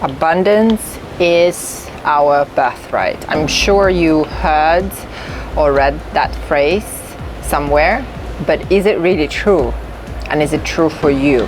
Abundance is our birthright. I'm sure you heard or read that phrase somewhere, but is it really true? And is it true for you?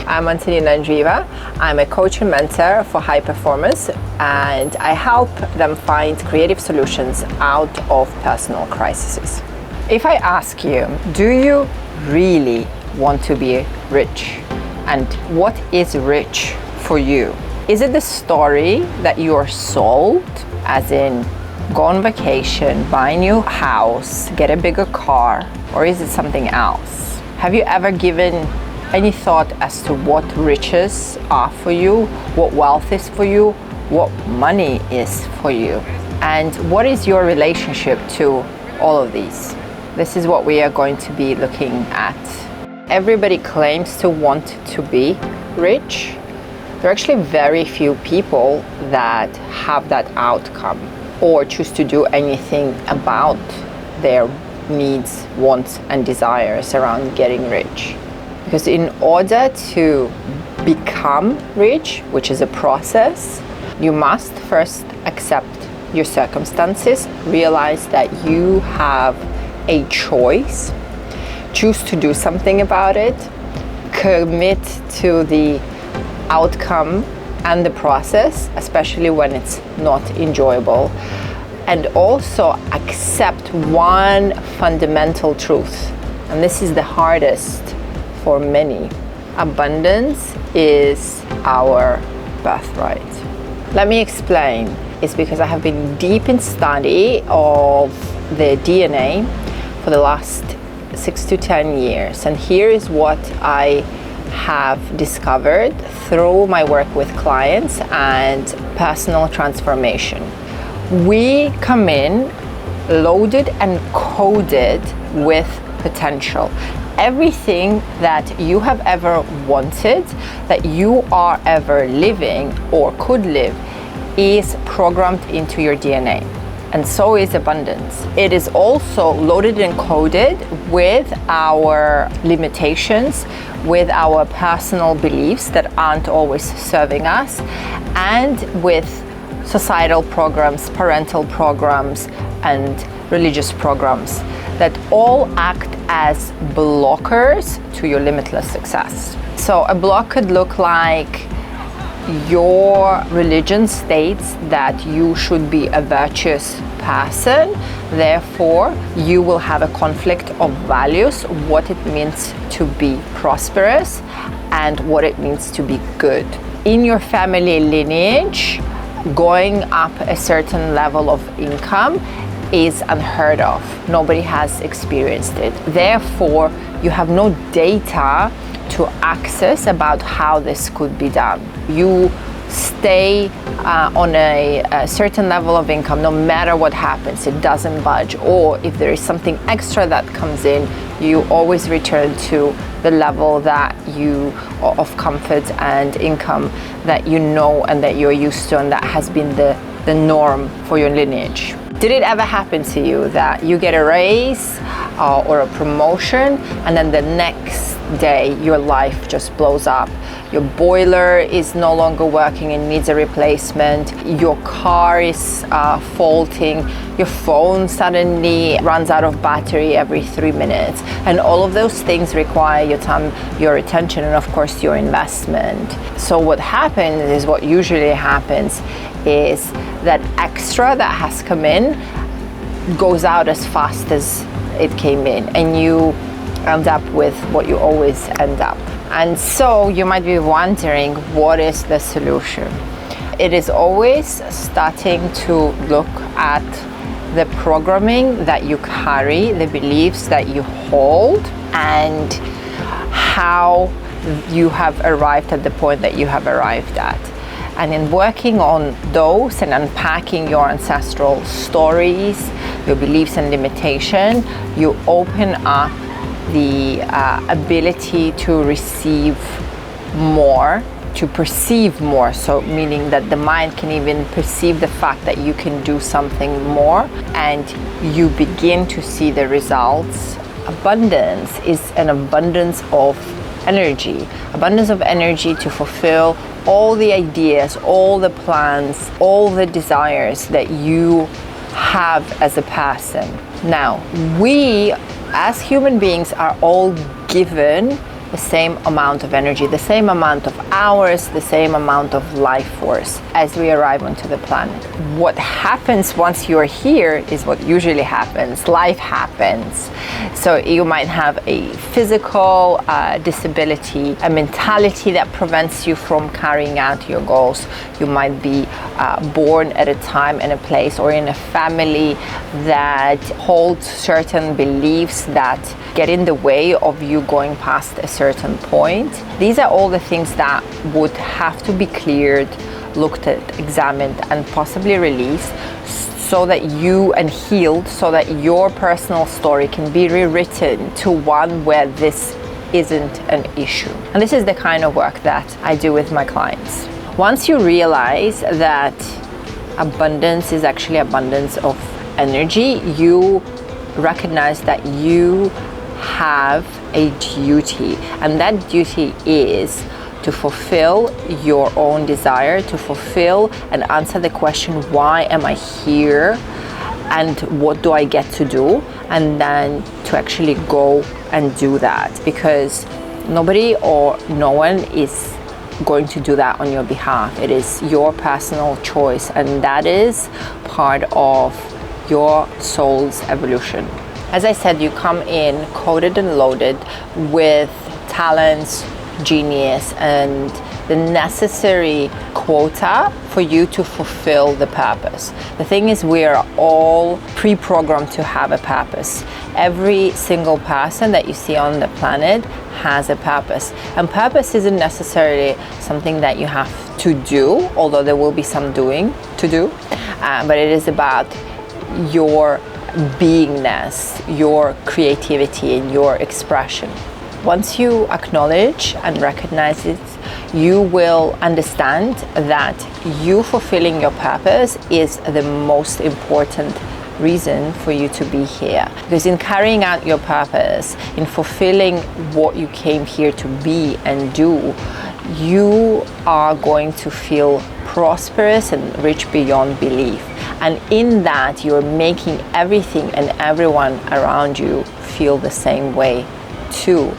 I'm Antonina. I'm a coach and mentor for high performers, and I help them find creative solutions out of personal crises. If I ask you, do you really want to be rich? And what is rich for you? Is it the story that you are sold, as in go on vacation, buy a new house, get a bigger car, or is it something else? Have you ever given any thought as to what riches are for you, what wealth is for you, what money is for you? And what is your relationship to all of these? This is what we are going to be looking at. Everybody claims to want to be rich. There are actually very few people that have that outcome or choose to do anything about their needs, wants, and desires around getting rich. Because in order to become rich, which is a process, you must first accept your circumstances, realize that you have a choice, choose to do something about it, commit to the outcome and the process, especially when it's not enjoyable, and also accept one fundamental truth, and this is the hardest for many. Abundance is our birthright. Let me explain. It's because I have been deep in study of the DNA for the last 6 to 10 years, and here is what I have discovered through my work with clients and personal transformation. We come in loaded and coded with potential. Everything that you have ever wanted, that you are ever living or could live, is programmed into your DNA. And so is abundance. It is also loaded and coded with our limitations, with our personal beliefs that aren't always serving us, and with societal programs, parental programs, and religious programs that all act as blockers to your limitless success. So a block could look like your religion states that you should be a virtuous person, therefore you will have a conflict of values, what it means to be prosperous and what it means to be good. In your family lineage, going up a certain level of income is unheard of. Nobody has experienced it. Therefore, you have no data to access about how this could be done. You stay on a certain level of income no matter what happens. It doesn't budge, or if there is something extra that comes in, you always return to the level that you of comfort and income that you know and that you're used to, and that has been the norm for your lineage. Did it ever happen to you that you get a raise or a promotion, and then the next day your life just blows up? Your boiler is no longer working and needs a replacement. Your car is faulting. Your phone suddenly runs out of battery every 3 minutes. And all of those things require your time, your attention, and of course your investment. So what happens is, what usually happens is that extra that has come in goes out as fast as it came in, and you end up with what you always end up. And so you might be wondering, what is the solution? It is always starting to look at the programming that you carry, the beliefs that you hold, and how you have arrived at the point that you have arrived at. And in working on those and unpacking your ancestral stories, your beliefs and limitation, you open up the ability to receive more, to perceive more. So meaning that the mind can even perceive the fact that you can do something more, and you begin to see the results. Abundance is an abundance of energy, to fulfill all the ideas, all the plans, all the desires that you have as a person. Now, we as human beings are all given the same amount of energy, the same amount of hours, the same amount of life force as we arrive onto the planet. What happens once you're here is what usually happens. Life happens. So you might have a physical disability, a mentality that prevents you from carrying out your goals. You might be born at a time and a place or in a family that holds certain beliefs that get in the way of you going past a certain point. These are all the things that would have to be cleared, looked at, examined, and possibly released so that you and healed, so that your personal story can be rewritten to one where this isn't an issue. And this is the kind of work that I do with my clients. Once you realize that abundance is actually abundance of energy, you recognize that you have a duty, and that duty is to fulfill your own desire, to fulfill and answer the question, why am I here and what do I get to do, and then to actually go and do that, because nobody or no one is going to do that on your behalf. It is your personal choice, and that is part of your soul's evolution. As I said, you come in coded and loaded with talents, genius, and the necessary quota for you to fulfill the purpose. The thing is, we are all pre-programmed to have a purpose. Every single person that you see on the planet has a purpose. And purpose isn't necessarily something that you have to do, although there will be some doing to do, but it is about your beingness, your creativity, and your expression. Once you acknowledge and recognize it, you will understand that you fulfilling your purpose is the most important reason for you to be here. Because in carrying out your purpose, in fulfilling what you came here to be and do, you are going to feel prosperous and rich beyond belief. And in that, you're making everything and everyone around you feel the same way too.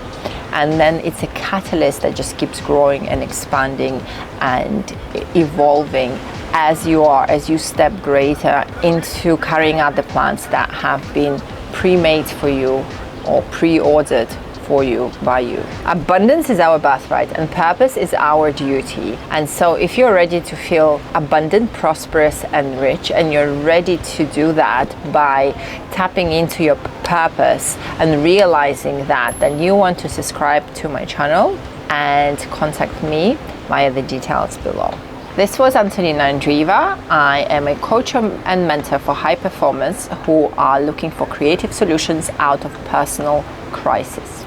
And then it's a catalyst that just keeps growing and expanding and evolving as you step greater into carrying out the plans that have been pre-made for you or pre-ordered for you by you. Abundance is our birthright and purpose is our duty. And so if you're ready to feel abundant, prosperous, and rich, and you're ready to do that by tapping into your purpose and realizing that, then you want to subscribe to my channel and contact me via the details below. This was Antonina and Driva. I am a coach and mentor for high performers who are looking for creative solutions out of personal crisis.